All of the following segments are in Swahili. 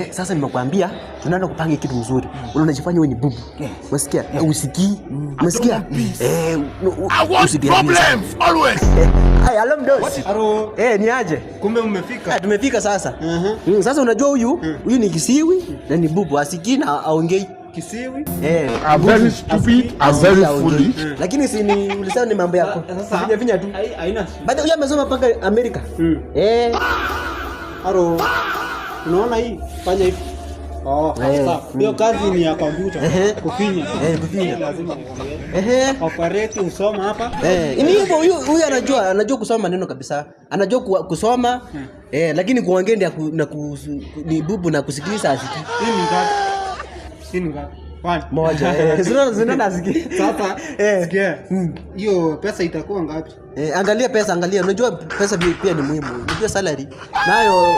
Sasa nimekwambia tunaenda kupanga kitu mzuri. Unajifanya wewe ni bubu. Unasikia? Usikii? Unasikia? Problems always. Hello mdosi. Haro. Ni aje? Kumbe mmefika. Tumefika sasa. Sasa unajua huyu ni kisiwi na ni bubu, asikii na aongei. Kisiwi? I'm very stupid, I'm very foolish. Lakini si ni ulisema ni mambo yako. Sasa Vinya tu. Haina. Baada huyu amesoma mpaka Amerika. Haro. Unaona hii? Fanya hivi. Sasa hiyo kazi ni ya kompyuta. Kufinya. Kufinya. Lazima. Operate usoma hapa. Ni hivyo huyu anajua kusoma maneno kabisa. Anajua kusoma lakini kuongea na ni bubu na kusikiliza asikii. Hii ni ngapi? Moja. Zina nasikia. Sasa sikia. Hiyo pesa itakuwa ngapi? Angalia pesa, unajua pesa pia ni muhimu. Unajua salary nayo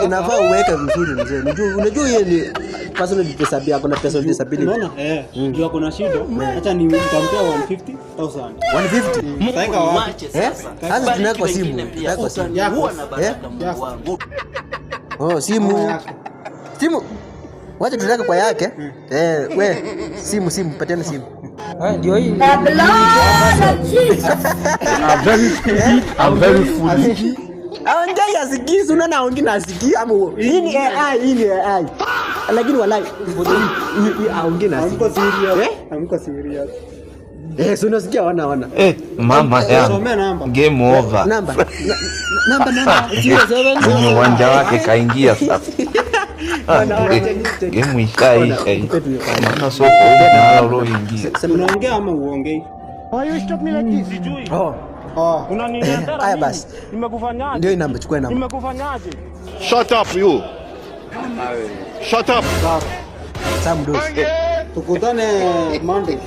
inafaa uweke vizuri mzee. Unajua hiyo ni personal disability yako na personal disability. Unaona? Ndio ako na shida. Acha nitampa 150,000. 150? Taika wapi? Sasa tunaweka kwa simu. Yako. Simu. Wacha tunaweka kwa yake. We simu patiana simu. Ndio hii. I'm very stupid, I'm very foolish. Aongea yasikii, unaona aongea na asikii ama hii ni AI. Lakini wallahi aongea na asikii. Amko serious. So unasikia wana. Mama ya game over. Namba. Kwenye uwanja wake kaingia sasa. Game ishaisha. Maana soko na uloingia. Unaongea ama uongei? Why you stop me like this? Sijui. Unaniendea. Haya basi. Nimekufanyaje? Ndio namba, chukua namba. Nimekufanyaje? Shut up you. Shut up. Sam Dosi. Tukutane Monday.